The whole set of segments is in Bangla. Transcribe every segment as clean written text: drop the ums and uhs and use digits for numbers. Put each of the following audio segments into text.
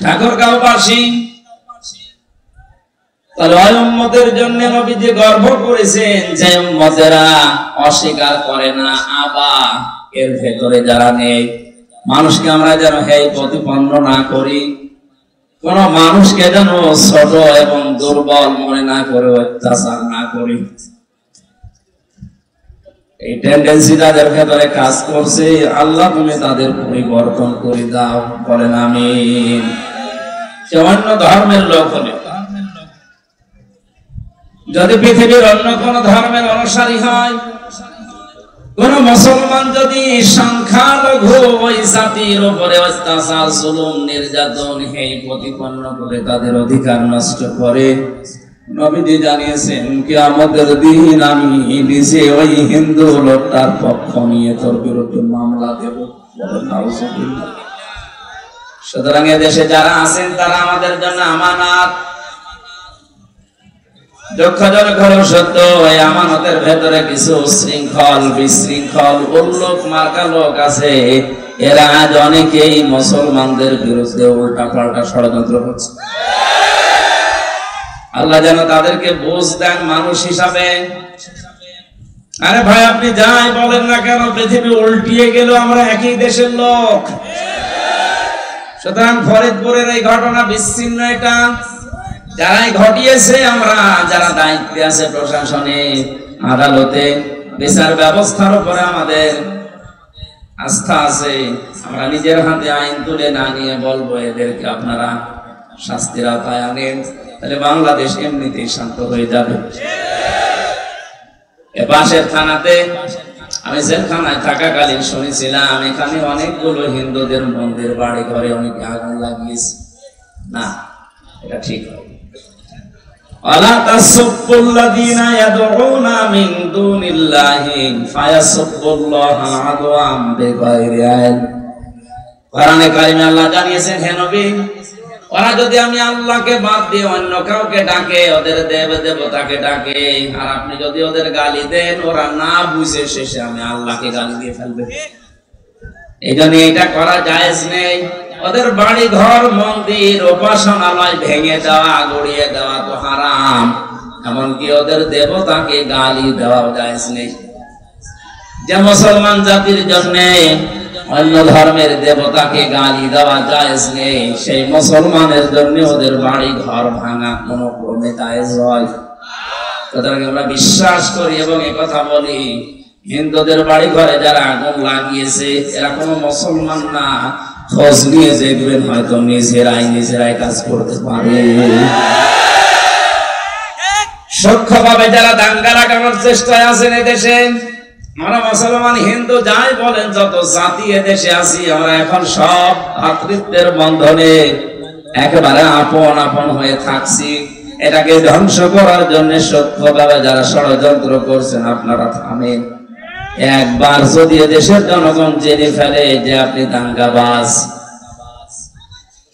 ঠাকুরগাঁওবাসী তাহলে ওই উম্মতের জন্য নবীজি গর্ব করেছেন যে উম্মতেরা অস্বীকার করে না আবা এর ভেতরে যারা নেই। মানুষকে আমরা যেন হেয় প্রতিপন্ন না করি, কোন মানুষকে যেন ছোট এবং দুর্বল মনে না করে অত্যাচার না করি। এই টেন্ডেন্সি তাদের ভেতরে কাজ করছে। আল্লাহ তুমি তাদের পরিবর্তন করে দাও, বলেন আমিন। সে অন্য ধর্মের লোক হলে, যদি পৃথিবীর অন্য কোন ধর্মের অনুসারী হয়, কোন মুসলমান যদি সংখ্যালঘু ওই জাতির উপরে অত্যাচার জুলুম নির্যাতন হেয় প্রতিপন্ন করে তাদের অধিকার নষ্ট করে, নবীজি জানিয়েছেন কিয়ামতের দিন আমি নিজে ওই হিন্দু লোকটার পক্ষ নিয়ে তোর বিরুদ্ধে মামলা দেব। সুতরাং এদেশে যারা আছেন তারা আমাদের জন্য আমানত। দুঃখজনক হলেও সত্য, এই আমানতের ভেতরে কিছু শৃঙ্খল বিশৃঙ্খল উল্লোক মার্কা লোক আছে। এরা আজ অনেকেই মুসলমানদের বিরুদ্ধে উল্টা পাল্টা ষড়যন্ত্র করছে। আল্লাহ যেন তাদেরকে বুঝ দেন মানুষ হিসাবে। আরে ভাই আপনি যাই বলেন না কেন, পৃথিবী উল্টিয়ে গেল, আমরা একই দেশের লোক। সুতরাং ফরিদপুরের এই ঘটনা বিচ্ছিন্ন, এটা যারাই ঘটিয়েছে, আমরা যারা দায়িত্বে আছে প্রশাসনে আদালতে বিচার ব্যবস্থার উপরে আমাদের আস্থা আছে। আমরা নিজের হাতে আইন তুলে না নিয়ে বলবো এদেরকে আপনারা শাস্তির আওতায় আনেন, তাহলে বাংলাদেশ এমনিতেই শান্ত হয়ে যাবে। পাশের থানাতে আমি জেলখানায় থাকাকালীন শুনেছিলাম এখানে অনেকগুলো হিন্দুদের মন্দির বাড়ি ঘরে অনেকে আগুন লাগিয়েছে। না, এটা ঠিক হয়। ওয়ালা তাসুবুল্লাযীনা ইয়াদউনা মিন দুনিল্লাহি ফায়াসুবুল্লাহা আদওয়াম বিগাইরি ইলম। কোরআনে কারিমে আল্লাহ জানিয়েছেন, হে নবী, ওরা যদি আমি আল্লাহকে বাদ দিয়ে অন্য কাউকে ডাকে, ওদের দেব দেবতাকে ডাকে, আর আপনি যদি ওদের গালি দেন, ওরা না বুঝে শেষে আমি আল্লাহকে গালি দিয়ে ফেলবে। এই জন্য এটা করা জায়েজ নেই। ওদের বাড়ি ঘর মন্দির উপাসনালয় ভেঙে দেওয়া গড়িয়ে দেওয়া তো হারাম, এমনকি ওদের দেবতাকে গালি দেওয়াও জায়েজ নেই। যে মুসলমান জাতির জন্য অন্য ধর্মের দেবতাকে গালি দেওয়া জায়েজ নেই, সেই মুসলমানের জন্য ওদের বাড়ি ঘর ভাঙা কোনো ক্রমে জায়েজ হয়। সুতরাং আমরা বিশ্বাস করি এবং একথা বলি, হিন্দুদের বাড়ি ঘরে যারা আগুন লাগিয়েছে এরা কোনো মুসলমান না। খোঁজ নিয়ে দেখবেন হয়তো নিজেরাই কাজ করতে পারে। সূক্ষ্মভাবে যারা দাঙ্গা লাগানোর চেষ্টায় আছেন এদেশে, আমরা মুসলমান হিন্দু যাই বলেন, যত জাতি এদেশে আছি, আমরা এখন সব ভ্রাতৃত্বের বন্ধনে একেবারে আপন আপন হয়ে থাকছি। এটাকে ধ্বংস করার জন্য সূক্ষ্মভাবে যারা ষড়যন্ত্র করছেন, আপনারা থামেন। একবার যদি দেশের জনগণ জেনে ফেলে যে আপনি দাঙ্গাবাজ,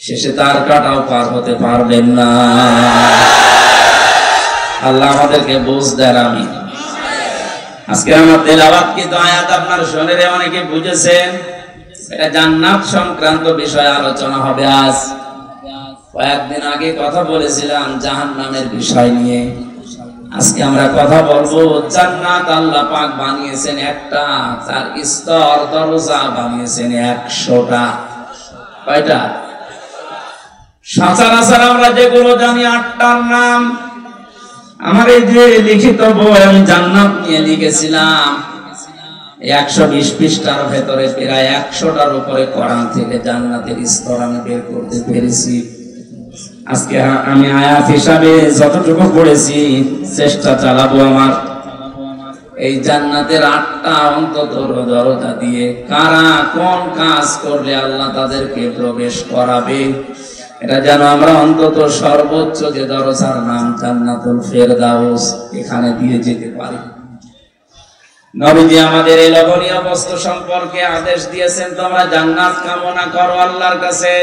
শেষে তার কাটাও পার হতে পারবেন না। আল্লাহ আমাদেরকে বুঝ দেন। আমি আজকে আমার তেলাওয়াতকৃত আয়াত আপনার শুনে অনেকে বুঝেছেন, এটা জান্নাত সংক্রান্ত বিষয়ে আলোচনা হবে। আজ কয়েকদিন আগে কথা বলেছিলাম জাহান্নামের বিষয় নিয়ে। আজকে আমরা কথা বলবো জান্নাত আল্লাহ পাক বানিয়েছেন একটা, তার স্তর দরজা বানিয়েছেন 100টা। কয়টা? সচরাচর আমরা যেগুলো জানি 8টার নাম। আমার এই যে লিখিত বই আমি জান্নাত নিয়ে লিখেছিলাম, 120 পৃষ্ঠার ভেতরে প্রায় 100টার উপরে কোরআন থেকে জান্নাতের স্তর আমি বের করতে পেরেছি। আজকে আমি আয়াত হিসাবে যতটুকু পড়েছি চেষ্টা চালাবো আমার এই জান্নাতের 8টা অন্তত দরজা দিয়ে কারা কোন কাজ করলে আল্লাহ তাদেরকে প্রবেশ করাবে, এটা যেন আমরা অন্তত সর্বোচ্চ যে দরজার নাম জান্নাতুল ফেরদাউস এখানে দিয়ে যেতে পারি। নবীজি আমাদের এই লোভনীয় বস্তু সম্পর্কে আদেশ দিয়েছেন, তোমরা জান্নাত কামনা করো আল্লাহর কাছে।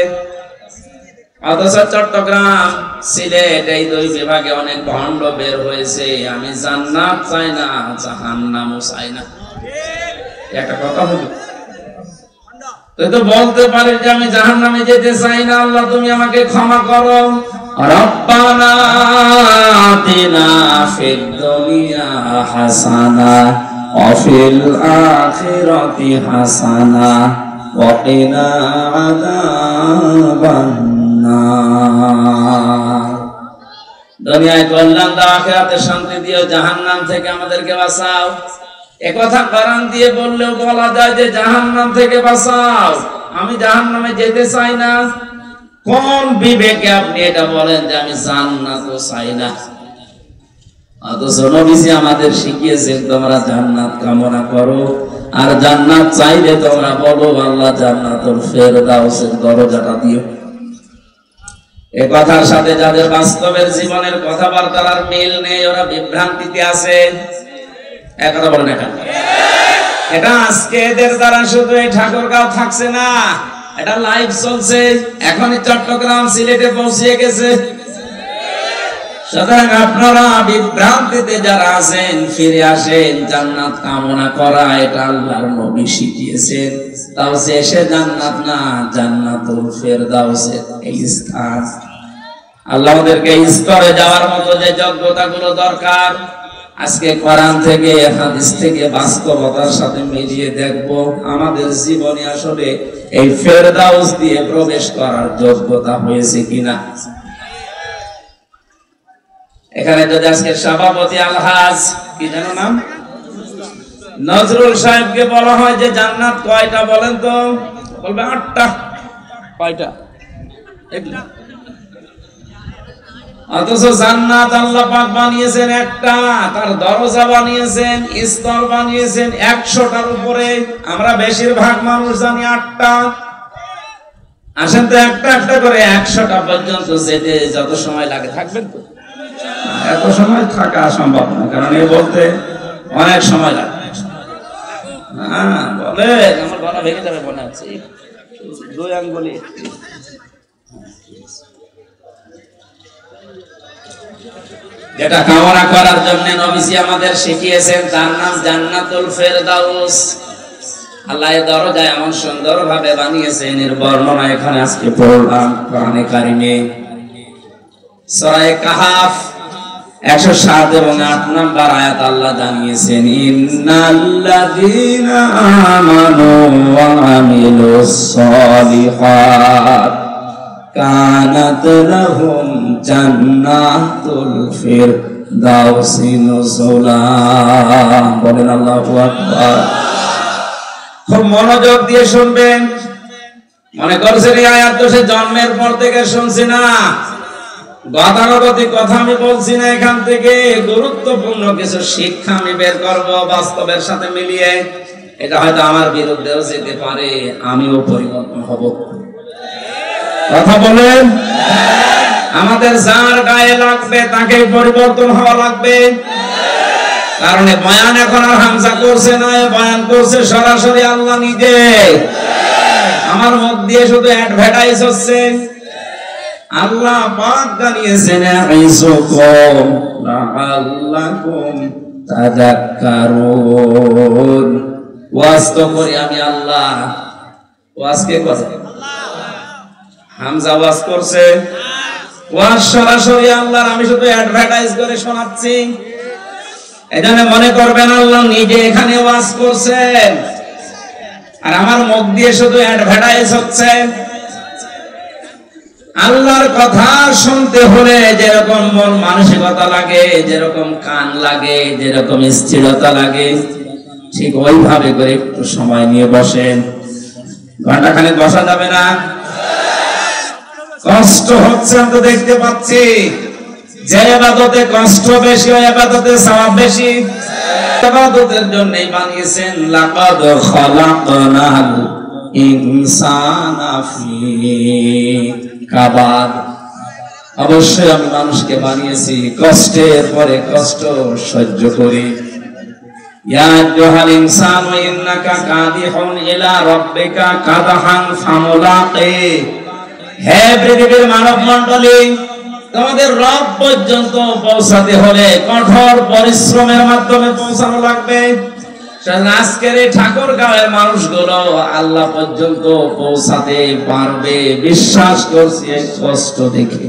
অথচ চট্টগ্রাম, সিলেট এই দুই বিভাগে অনেক ভণ্ড বের হয়েছে। আমি জান্নাত চাই না, জাহান্নামও চাই না। একটা কথা বলি, তুই তো বলতে পারিস যে আমি জাহান্নামে যেতে চাই না, আল্লাহ তুমি আমাকে ক্ষমা করো। রব্বানা আতিনা ফিদ দুনিয়া হাসানা ওয়া ফিল আখিরাতি হাসানা ওয়া কিনা আযাবান নার। দুনিয়ায় কল্যাণ দাও, আখিরাতে শান্তি দিও, জাহান্নাম থেকে আমাদেরকে বাঁচাও। একথা কোরআন দিয়ে বললেও বলা যায় যে জাহান্নাম থেকে বাঁচাও, আমি জাহান্নামে যেতে চাই না। কোন বিবেকে আপনি এটা বলেন যে আমি জান্নাতও চাই না? অথচ নবীজি আমাদের শিখিয়েছেন তোমরা জান্নাত কামনা করো, আর জান্নাত চাইলে তোমরা বলো আল্লাহ জান্নাতুল ফেরদাউসের দরজাটা দিও। এ কথার সাথে যাদের বাস্তবের জীবনের কথাবার্তার আর মিল নেই, ওরা বিভ্রান্তিতে আছে। একথা বলেন এখন। এটা আজকে এদের দ্বারা শুধু এই ঠাকুরগাঁও থাকছে না, এটা লাইভ চলছে, এখনই চট্টগ্রাম সিলেটে পৌঁছে গেছে। সুতরাং আপনারা বিভ্রান্তিতে যারা আছেন ফিরে আসেন। জান্নাত কামনা করা এটা আল্লাহর নবী শিখিয়েছেন, তাও সে জান্নাত না, জান্নাতুল ফেরদাউসের এই স্থান। আল্লাহ আমাদেরকে স্তরে যাওয়ার মতো যে যোগ্যতাগুলো দরকার, আজকে কোরআন থেকে হাদিস থেকে বাস্তবতার সাথে মিলিয়ে দেখব আমাদের জীবনে আসলে এই ফেরদাউস দিয়ে প্রবেশ করার যোগ্যতা হয়েছে কিনা। এখানে যদি আজকে সভাপতি আলহাজ কি যেন নাম নজরুল সাহেবকে বলা হয় যে জান্নাত কয়টা বলেন তো, বলবে 8টা। কয়টা? অথচ জান্নাত আল্লাহ পাক বানিয়েছেন একটা, তার দরজা বানিয়েছেন, স্তর বানিয়েছেন 100টার উপরে। আমরা বেশিরভাগ মানুষ জানি 8টা। আসেন তো একটা একটা করে 100টা পর্যন্ত যেতে যত সময় লাগে থাকবেন তো? এত সময় থাকা সম্ভব না, কারণ এই বলতে অনেক সময় লাগে। হ্যাঁ বলে আমার গলা ভেঙে যাবে মনে হচ্ছে, 2 আঙ্গুলি। যেটা কামনা করার জন্য নবীজি আমাদের শিখিয়েছেন তার নাম জান্নাতুল ফেরদাউস। আল্লাহ এই দরজা এমন সুন্দর ভাবে বানিয়েছেন, এর বর্ণনা এখানে আজকে পড়লাম কোরআনে কারিমে। সূরা কাহাফ 107 এবং 8 নম্বর আয়াত আল্লাহ জানিয়েছেন, ইন্নাল্লাযীনা আমানু ওয়া আমিলুস সলিহাত কানাত লাহুম জান্নাতুল ফিরদাউসি নুজুলা। বলেন আল্লাহু আকবার। খুব মনোযোগ দিয়ে শুনবেন। মনে করছেন এই আয়াত তো সে জন্মের পর থেকে শুনছি না, গতানুগতিক কথা আমি বলছি না, এখান থেকে গুরুত্বপূর্ণ কিছু শিক্ষা আমি বের করব বাস্তবের সাথে মিলিয়ে। এটা হয়তো আমার বিরুদ্ধেও যেতে পারে, আমিও পরিবর্তন হব। কথা বলেন, আমাদের যার গায়ে লাগবে তাকে পরিবর্তন হওয়া লাগবে। কারণ বয়ান এখন আর হামজা করছে না, বয়ান করছে সরাসরি আল্লাহ নিজে। আমার মুখ দিয়ে শুধু অ্যাডভার্টাইজ হচ্ছে। আল্লাহ পাক জানিয়েছেন আইসুকুম লাআল্লাকুম তাযাক্কারুন। ওয়াজ তো করি আমি আল্লাহ, ওয়াজ কে করে? হামজা ওয়াজ করছে, ওয়াজ সরাসরি আল্লাহর, আমি শুধু অ্যাডভার্টাইজ করে শোনাচ্ছি। এজন্য মনে করবেন আল্লাহ নিজে এখানে ওয়াজ করছেন, আর আমার মুখ দিয়ে শুধু অ্যাডভার্টাইজ হচ্ছে। আল্লাহর কথা শুনতে হলে যেরকম মন মানসিকতা লাগে, যেরকম কান লাগে, যেরকম স্থিরতা লাগে, ঠিক ওইভাবে করে একটু সময় নিয়ে বসেন। ঘন্টাখানেক বসা যাবে না, কষ্ট হচ্ছে আমি তো দেখতে পাচ্ছি। যে ইবাদতে কষ্ট বেশি, ওই ইবাদতে সওয়াব বেশি। ইবাদতের জন্যই বানিয়েছেন লাকাদ খালাকনাল ইনসানা ফি কাবাদ। অবশ্যই আমি মানুষকে বানিয়েছি কষ্টের পরে কষ্ট সহ্য করি। ইয়া আইয়ুহাল ইনসানু ইন্নাকা কাদিহুন ইলা রাব্বিকা কাদহান ফামুলাকি। হে পৃথিবীর মানব মণ্ডলী, তোমাদের রব পর্যন্ত পৌঁছাতে হলে কঠোর পরিশ্রমের মাধ্যমে পৌঁছানো লাগবে। আজকের এই ঠাকুরগাঁওয়ের মানুষগুলো আল্লাহ পর্যন্ত পৌঁছাতে পারবে বিশ্বাস করছি এই কষ্ট দেখে।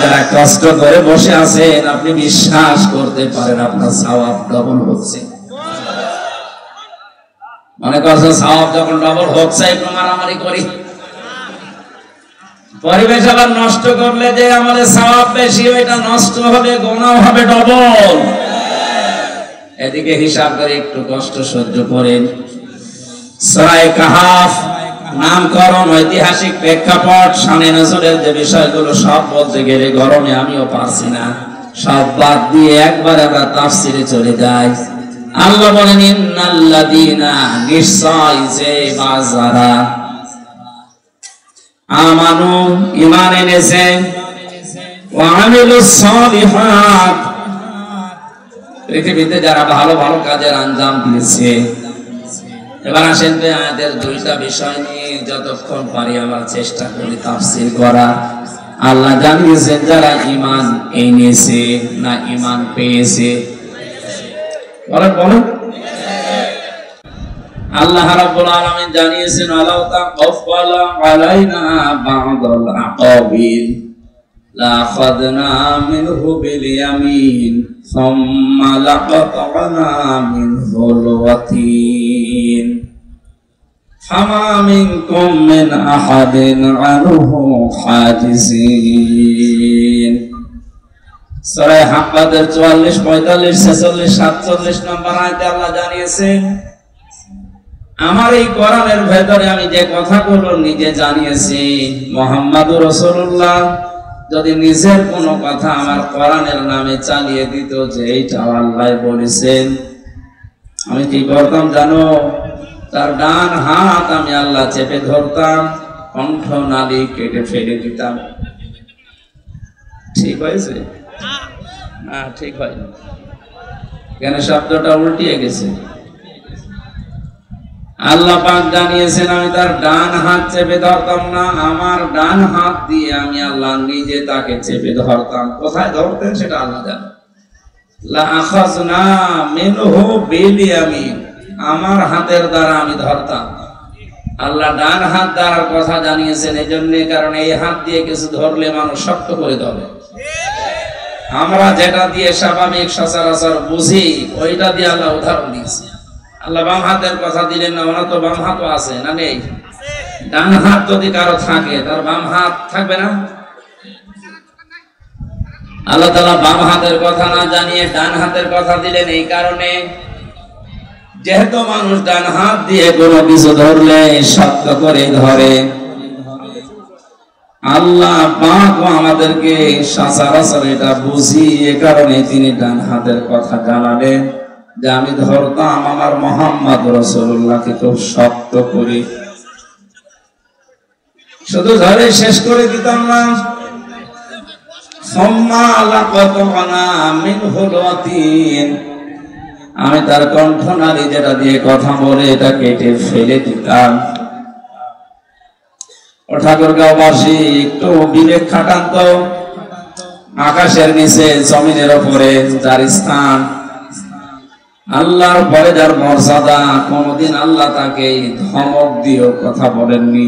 যারা কষ্ট করে বসে আছেন আপনি বিশ্বাস করতে পারেন আপনার সওয়াব ডবল হচ্ছে। মনে করছেন সওয়াব যখন ডবল হচ্ছে একটু মারামারি করি, পরিবেশ আবার নষ্ট করলে যে আমাদের সওয়াব বেশি, ওইটা নষ্ট হবে, গুনাহ হবে ডবল। এদিকে হিসাব করে একটু কষ্ট সহ্য করেন। সূরা কাহাফ নামকরণ, ঐতিহাসিক প্রেক্ষাপট, শানে নজরের যে বিষয়গুলো সব বলতে গেলে গরমে আমিও পারছি না, সব বাদ দিয়ে একবার আমরা তাফসিরে চলে যাই। আল্লাহ বলেন ইন্নাল্লাযীনা, নিশ্চয় যে বাজারা আমানু ঈমান এনেছে, ওয়া আমিলুস সালিহাত, পৃথিবীতে যারা ভালো ভালো কাজের আঞ্জাম দিয়েছে। এবার আসেন তো আয়াতের দুইটা বিষয় নিয়ে যতক্ষণ পারি আমরা চেষ্টা করি তাফসীর করা। আল্লাহ জানিয়েছেন যারা ঈমান এনেছে না ঈমান পেয়েছে? বলেন। আল্লাহ রাব্বুল আলামিন জানিয়েছেন আলাউ তাকাফালা আলাইনা বা'দাল আকাবিল লাখাদনা মিনহু বিল ইয়ামিন সুম্মা লাকাতানা মিনহুল ওয়াতিন ফামা মিনকুম মিন আহাদিন আনহু হাজিসিন। সূরা হাক্কাদের 44, 45, 46, 47 নম্বর আয়াতে আল্লাহ জানিয়েছেন আমার এই কোরআনের ভেতরে আমি যে কথাগুলো নিজে জানিয়েছি, মুহাম্মদুর রাসূলুল্লাহ যদি নিজের কোনো কথা আমার কোরআনের নামে চালিয়ে দিত যে এইটা আল্লাহ বলেছেন, আমি কি করতাম জানো? তার ডান হাত আমি আল্লাহ চেপে ধরতাম, কণ্ঠ নালী কেটে ফেলে দিতাম। ঠিক হয়েছে? না, ঠিক হয়নি। কেন? শব্দটা উল্টিয়ে গেছে। আল্লাহ পাক জানিয়েছেন আমি তার ডান হাত চেপে ধরতাম না, আমার ডান হাত দিয়ে আমি আল্লাহ নিজে তাকে চেপে ধরতাম। কোথায় ধরতেন সেটা আল্লাহ জানে। লা আখাযনা মিনহু বিল ইয়ামিন, আমার হাতের দ্বারা আমি ধরতাম। আল্লাহ ডান হাত দ্বারার কথা জানিয়েছেন এই জন্য, কারণ এই হাত দিয়ে কিছু ধরলে মানুষ শক্ত করে ধরে। আমরা যেটা দিয়ে স্বাভাবিক সচরাচর বুঝি ওইটা দিয়ে আল্লাহ উদাহরণ দিয়েছে। আল্লাহ বাম হাতের কথা দিলেন না, ওনার তো বাম হাতও আছে না নেই? ডান হাত যদি কারো থাকে তার বাম হাত থাকবে না? আল্লাহ তাআলা বাম হাতের কথা না জানিয়ে ডান হাতের কথা দিলেন এই কারণে, যেহেতু মানুষ ডান হাত দিয়ে কোনো কিছু ধরলে শক্ত করে ধরে, আল্লাহ পাক আমাদেরকে সচরাচর এটা বুঝি, এ কারণে তিনি ডান হাতের কথা জানালেন যে আমি ধরতাম আমার মুহাম্মদ রাসূলুল্লাহকে খুব শক্ত করে, শুধু ধরে শেষ করে দিতাম না। সুম্মা লাকাতানা মিনহুল ওয়াতিন, আমি তার কণ্ঠনালী যেটা দিয়ে কথা বলে এটা কেটে ফেলে দিতাম। ও ঠাকুরগাঁওবাসী একটু বিবেক খাটান তো, আকাশের নিচে জমিনের উপরে যার স্থান, আল্লাহর পরে যার মর্যাদা, কোনদিন আল্লাহ তাকে ধমক দিয়েও কথা বলেননি,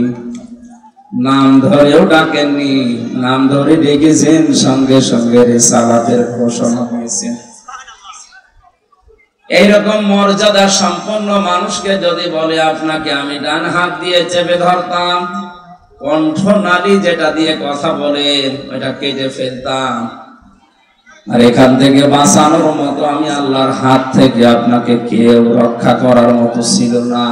নাম ধরেও ডাকেননি, নাম ধরে ডেকেছেন, সঙ্গে সঙ্গে রিসালাতের ঘোষণা দিয়েছেন। এইরকম মর্যাদা সম্পন্ন মানুষকে যদি বলে আপনাকে আমি ডান হাত দিয়ে চেপে ধরতাম, কণ্ঠনালী যেটা দিয়ে কথা বলেন ওইটা কেটে ফেলতাম, আর এখান থেকে বাঁচানোর মতো আমি আল্লাহর হাত থেকে আপনাকে কেউ রক্ষা করার মতো ছিল না।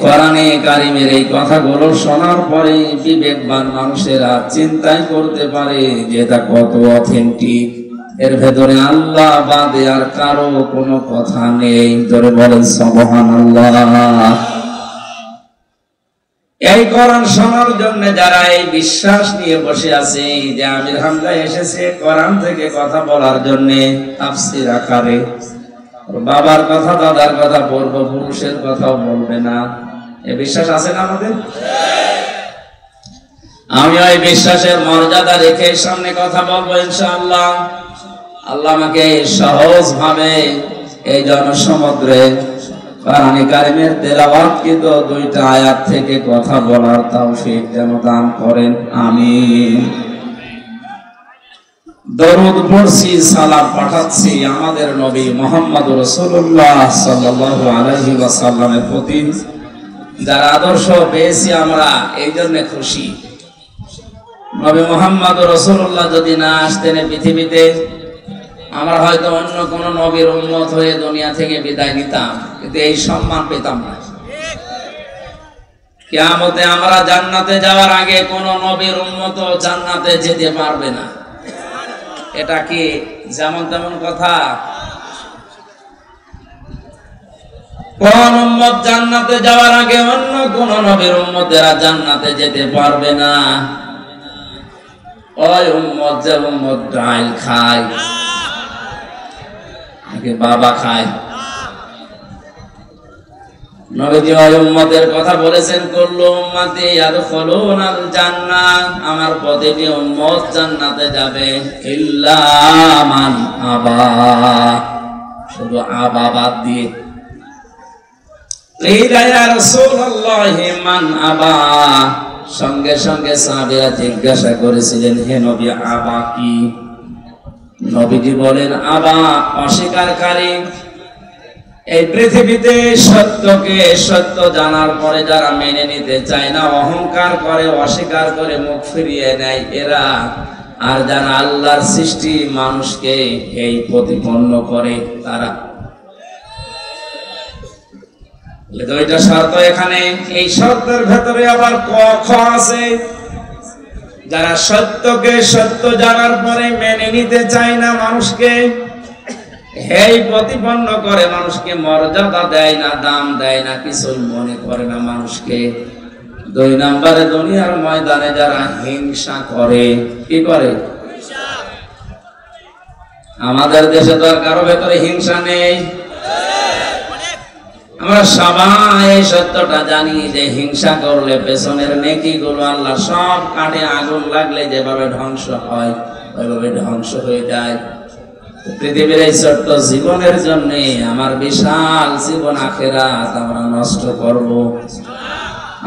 কোরআনে কারিমের এই কথাগুলো শোনার পরে বিবেকবান মানুষেরা চিন্তাই করতে পারে যে এটা কত অথেন্টিক, এর ভেতরে আল্লাহ বাদে আর কারো কোনো কথা নেই। ধরে বলেন সুবহানাল্লাহ। এই কোরআন শোনার জন্য যারা এই বিশ্বাস নিয়ে বসে আছে যে আমির হামজা এসেছে কোরআন থেকে কথা বলার জন্য তাফসীর আকারে, বাবার কথা দাদার কথা বলবো, পুরুষের কথাও বলবে না, এই বিশ্বাস আছে না আমাদের? আমি ওই বিশ্বাসের মর্যাদা রেখে সামনে কথা বলবো ইনশাআল্লাহ। আল্লাহ আমাকে সহজ ভাবে এই জনসমুদ্রে কোরআন কারীমের তেলাওয়াতকৃত দুইটা আয়াত থেকে কথা বলার তৌফিক যেন দান করেন, আমিন। দরুদ পড়ছি, সালাম পাঠাচ্ছি আমাদের নবী মুহাম্মদ রাসূলুল্লাহ সাল্লাল্লাহু আলাইহি ওয়াসাল্লামের প্রতি, যার আদর্শ পেয়েছি আমরা এই জন্য খুশি। নবী মুহাম্মদ রাসূলুল্লাহ যদি না আসতেন পৃথিবীতে, আমরা হয়তো অন্য কোন নবীর উম্মত হয়ে দুনিয়া থেকে বিদায় নিতাম, কিন্তু এই সম্মান পেতাম না। কিয়ামতে আমরা জান্নাতে যাওয়ার আগে কোন নবীর উম্মত জান্নাতে যেতে পারবে না। এটা কি যেমন তেমন কথা? কোন উম্মত জান্নাতে যাওয়ার আগে অন্য কোন নবীর উম্মতেরা জান্নাতে যেতে পারবে না। ওই উম্মত যে উম্মত ডাল খায়, বাবা খায়। নবীজি ওই উম্মতের কথা বলেছেন, কুল্লু উম্মতি ইয়াদখুলুনাল জান্নাহ, আমার প্রতিটি উম্মত জান্নাতে যাবে, ইল্লা মান আবা, শুধু আবা বাদ দিয়ে। কিলা ইয়া রাসূলুল্লাহ মান আবা, সঙ্গে সঙ্গে সাহাবীরা জিজ্ঞাসা করেছিলেন, হে নবী আবা কি? নবীজি বলেন, আবা অস্বীকারী। এই পৃথিবীতে সত্যকে সত্য জানার পরে যারা মেনে নিতে চায় না, অহংকার করে, অস্বীকার করে, মুখ ফিরিয়ে নেয়, এরা। আর যারা আল্লাহর সৃষ্টি মানুষকে এই প্রতিপন্ন করে, তারা। দুইটা শর্ত এখানে। এই শর্তের ভেতরে আবার খ আছে। যারা সত্যকে সত্য জানার পরে মেনে নিতে চায় না, মানুষকে হেই প্রতিপন্ন করে, মানুষকে মর্যাদা দেয় না, দাম দেয় না, কিছুই মনে করে না মানুষকে। দুই নম্বরে দুনিয়ার ময়দানে যারা হিংসা করে, কি করে? আমাদের দেশে তো আর কারো ভেতরে হিংসা নেই। আমরা সবাই এই সত্যটা জানি যে হিংসা করলে পেছনের নেকি গুলো আল্লাহ সব কাটে, আগুন লাগলে যেভাবে ধ্বংস হয় ওইভাবে ধ্বংস হয়ে যায়। পৃথিবীর এই ছোট্ট জীবনের জন্য আমার বিশাল জীবন আখিরাত আমরা নষ্ট করব।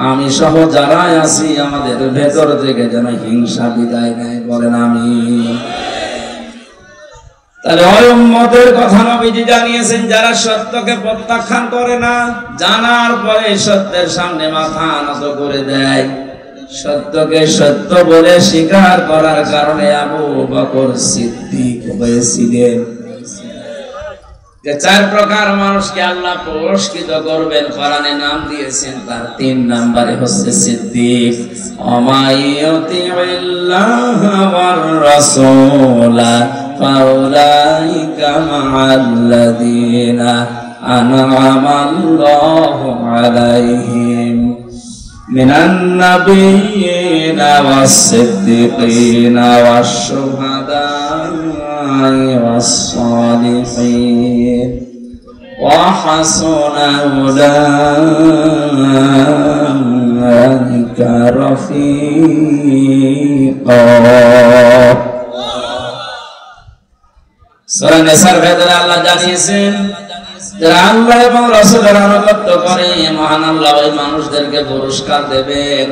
আমি সহ যারা আছি আমাদের ভেতর থেকে যেন হিংসা বিদায় নেয়, বলেন আমিন। তাহলে ওই উম্মতের কথা নবীজি জানিয়েছেন, যারা সত্যকে প্রত্যাখ্যান করে না, জানার পরে সত্যের সামনে মাথা নত করে দেয়। সত্যকে সত্য বলে স্বীকার করার কারণে আবু বকর সিদ্দিক হয়েছিলেন। যে চার প্রকার মানুষকে আল্লাহ পুরস্কৃত করবেন, কোরআনে নাম দিয়েছেন, তার 3 নম্বরে হচ্ছে সিদ্দিক। অমাইয়ুতিল্লাহ ওয়ার রাসূলা ফাউলাইকা মা'আল্লাযীনা আন'আমাল্লাহু আলাইহিম মিনান নাবিয়্যিনা ওয়াস-সিদ্দীকিনা ওয়াশ-শুহাদা'i ওয়াস-সালিহিন ওয়া হাসুনা উলাইকা রাফীকা। সূরা নিসার ভেতরে আল্লাহ জানিয়েছেন, যারা আল্লাহ এবং রাসূলের আনুগত্য করে, মহান আল্লাহ ওই মানুষদেরকে পুরস্কার দেবেন।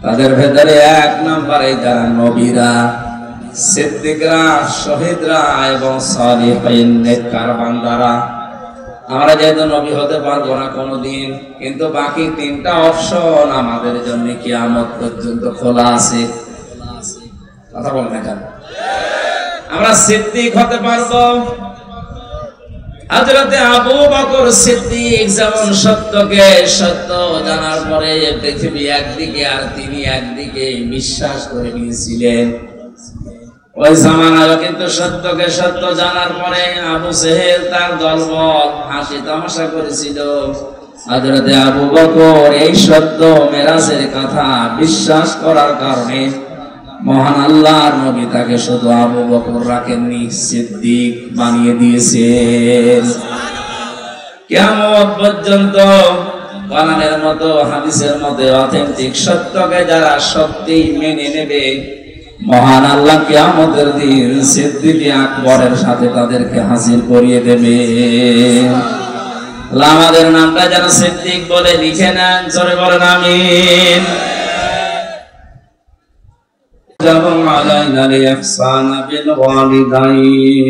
তাদের ভেতরে 1 নম্বরে যারা নবীরা, সিদ্দিকরা, শহীদরা এবং সালিহিন নেককার বান্দারা। আমরা যেহেতু নবী হতে পারবো না কোনোদিন, কিন্তু বাকি 3টা অপশন আমাদের জন্য কিয়ামত পর্যন্ত খোলা আছে। কথা বলেন না কেন? আমরা সিদ্দিক হতে পারবো। হযরতে আবু বকর সিদ্দিক যেমন সত্যকে সত্য জানার পরে পৃথিবী একদিকে আর তিনি একদিকে বিশ্বাস করে নিয়েছিলেন। ওই জামানায় কিন্তু সত্যকে সত্য জানার পরে আবু জেহেল তার দলবল হাসি তামাশা করেছিল। হযরতে আবু বকর এই সত্য মেরাজের কথা বিশ্বাস করার কারণে মহান আল্লাহর নবী তাকে শুধু আবু বকর রাখেননি, সিদ্দিক বানিয়ে দিয়েছেন। কিয়ামত পর্যন্ত কোরআনের মতো হাদিসের মতো অথেন্টিক সত্যকে যারা সত্যি মেনে নেবে, মহান আল্লাহ কিয়ামতের দিন সিদ্দিকে আকবরের সাথে তাদেরকে হাজির করিয়ে দেবে। আমাদের নামটা যেন সিদ্দিক বলে লিখে নেন, জোরে বলেন আমিন। علينا الإحسان بالوالدين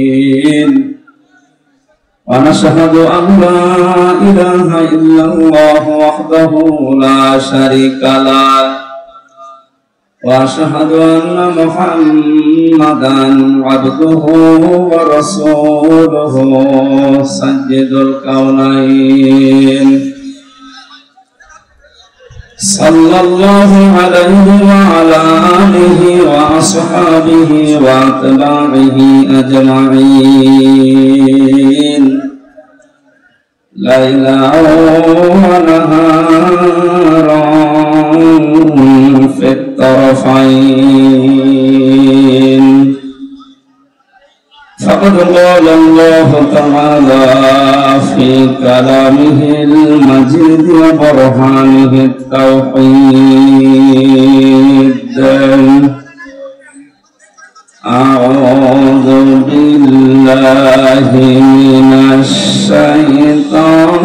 ونشهد أن لا إله إلا الله وحده لا شريك له وأشهد أن محمدا عبده ورسوله سيد الكونين صلى الله عليه وعلى آله وأصحابه وأتباعه أجمعين ليلا ونهارا في الطرفين. فقد قال الله تعالى في كلامه المجيد وبرهانه التوحيد: أعوذ بالله من الشيطان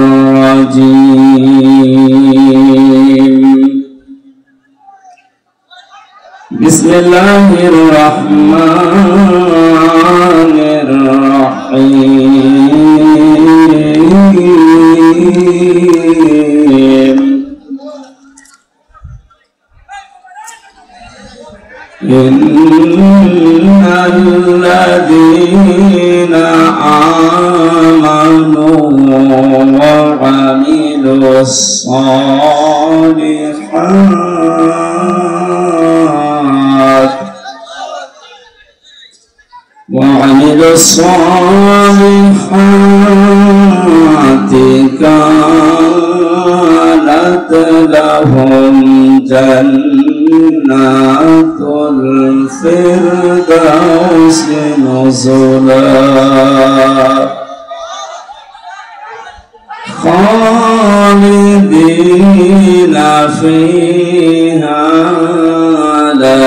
الرجيم. بسم الله الرحمن الرحيم. إن الذين آمنوا وعملوا الصالحات كانت لهم جنات الفردوس نزلا خالدين فيها لا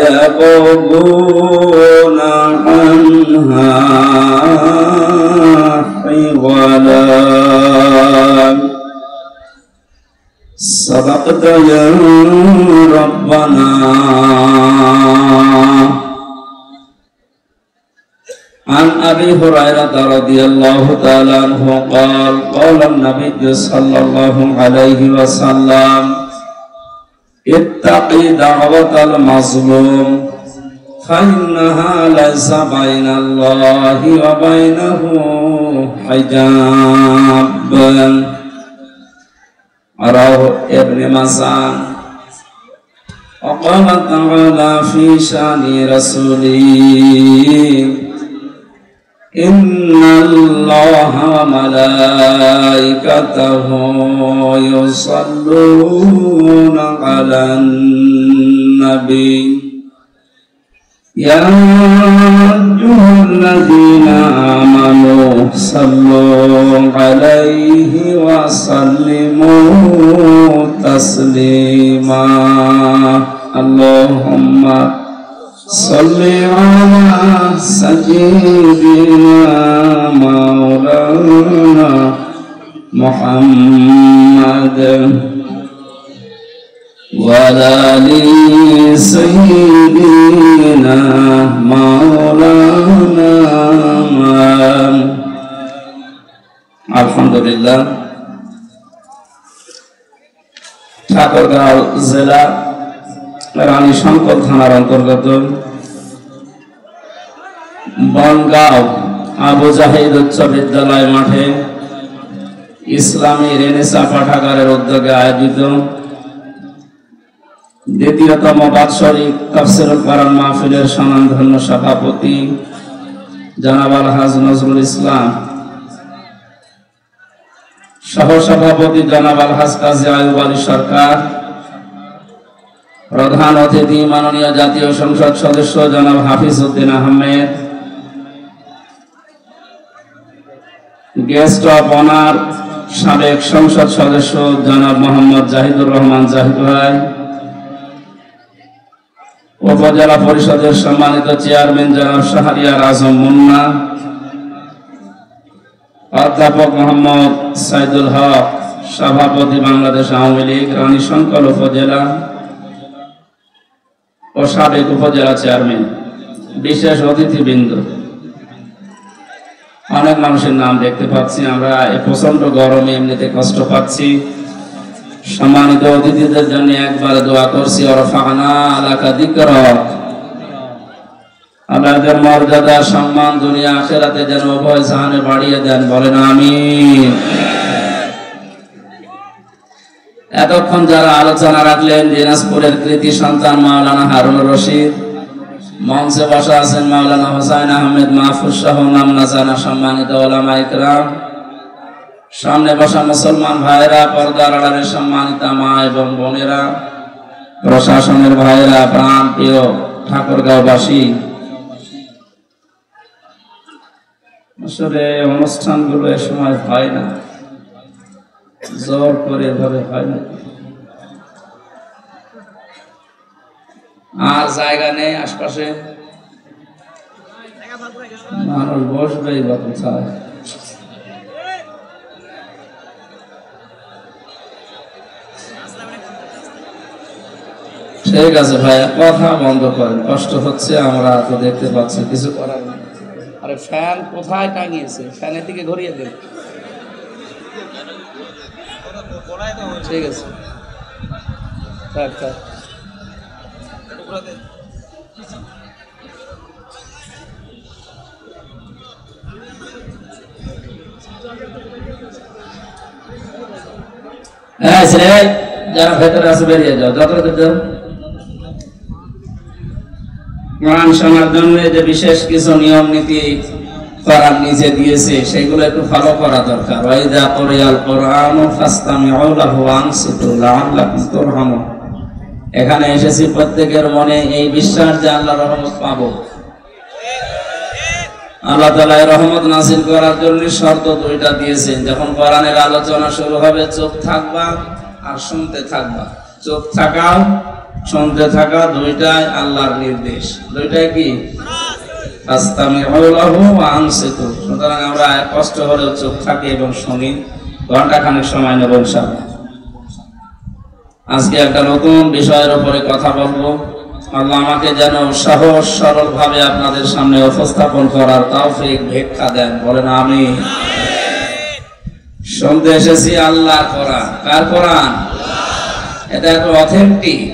يبغون عنها حولا. صدقت يا ربنا. عن أبي هريرة رضي الله تعالى عنه قال: قال النبي صلى الله عليه وسلم: اتق دعوة المظلوم فإنها ليس بين الله وبينه حجاب. رواه ابن مسعود. وقال تعالى في شأن رسوله: إن الله وملائكته يصلون على النبي يا أيها الذين آمنوا صلوا عليه وسلموا تسليما. اللهم صل على سيدنا مولانا محمد وعلى آل سيدنا مولانا. আলহামদুলিল্লাহ, ঠাকুরগাঁও জেলা রানী শঙ্কর থানার অন্তর্গত বনগাঁও আবু জাহিদ উচ্চ বিদ্যালয় মাঠে ইসলামী রেনেসাঁ পাঠাগারের উদ্যোগে আয়োজিত দ্বিতীয়তম বাৎসরিক তাফসীরুল কোরআন মাহফিলের স্বনামধন্য সভাপতি জনাব আলহাজ নজরুল ইসলাম, সহসভাপতি জনাব আলহাজ কাজী আয়ুব আলী সরকার, প্রধান অতিথি মাননীয় জাতীয় সংসদ সদস্য জনাব Hafiz Uddin Ahmed, guest of honour সাবেক সংসদ সদস্য জনাব মোহাম্মদ জাহিদুর রহমান জাহিদ ভাই, উপজেলা পরিষদের সম্মানিত চেয়ারম্যান জনাব শাহরিয়ার আজম মুন্না, অধ্যাপক মোহাম্মদ সাইদুল হক, সভাপতি বাংলাদেশ আওয়ামী লীগ রানীশঙ্কর উপজেলা ও সাবেক উপজেলা চেয়ারম্যান, বিশেষ অতিথিবৃন্দ, অনেক মানুষের নাম দেখতে পাচ্ছি। আমরা এই প্রচন্ড গরমে এমনিতে কষ্ট পাচ্ছি। সম্মানিত অতিথিদের জন্য একবার দোয়া করছি, ওরফানা আলাকা যিকরাক, আল্লাহর মর্যাদা সম্মান দুনিয়া আখিরাতে যেন উভয় জাহানে বাড়িয়ে দেন, বলেন আমিন। এতক্ষণ যারা আলোচনা রাখলেন, দিনাজপুরের কৃতি সন্তান মাওলানা হারুনুর রশিদ, মঞ্চে বসা আছেন মাওলানা হোসাইন আহমেদ মাহফুজ সহ নাম না জানা সম্মানিত ওলামা ইকরাম, সামনে বসা মুসলমান ভাইরা, পর্দার আড়ালের সম্মানিত মা এবং বোনেরা, প্রশাসনের ভাইরা, প্রাণ প্রিয় ঠাকুরগাঁওবাসী, আসলে অনুষ্ঠানগুলো এ সময় হয় না, জোর করে এভাবে হয় না, আর জায়গা নেই আশপাশে, মানুষ বসবেই বা কোথায়। ঠিক আছে ভাইয়া, কথা বন্ধ করেন, কষ্ট হচ্ছে, আমরা তো দেখতে পাচ্ছি, কিছু করার নেই। আরে ফ্যান কোথায় টাঙিয়েছে, ফ্যানের দিকে ঘুরিয়ে দেন। ঠিক আছে, থাক থাক। হ্যাঁ ছেলে, যারা ভেতরে আছে বেরিয়ে যাও, যত যাও। কোরআন শোনার জন্য যে বিশেষ কিছু নিয়ম নীতি কোরআন নিজে দিয়েছে, সেগুলো একটু ফলো করা দরকার। ওয়াইদা কুরিয়াল কুরআনু ফাসতামিউ লাহু ওয়া আনসিতু লাআল্লাকুম তুরহামুন। এখানে এসেছি প্রত্যেকের মনে এই বিশ্বাস যে আল্লাহর রহমত পাবো। আল্লাহ তাআলা এই রহমত নাযিল করার জন্য শর্ত দুইটা দিয়েছেন। যখন কোরআনের আলোচনা শুরু হবে, চুপ থাকবা আর শুনতে থাকবা। চুপ থাকা, শুনতে থাকা, দুইটাই আল্লাহর নির্দেশ। দুইটাই কি? ফাসতামিউ লাহু ওয়া আনসিতু। সুতরাং আমরা কষ্ট হলেও চুপ থাকি এবং শুনি। ঘন্টাখানেক সময় নেব ইনশাআল্লাহ। আজকে একটা নতুন বিষয়ের উপরে কথা বলবো। আল্লাহ আমাকে যেন সহজ সরল ভাবে আপনাদের সামনে উপস্থাপন করার তৌফিক ভিক্ষা দেন, বলেন আমিন। শুনতে এসেছি আল্লাহর কোরআন। কার কোরআন? এটা একটু অথেন্টিক।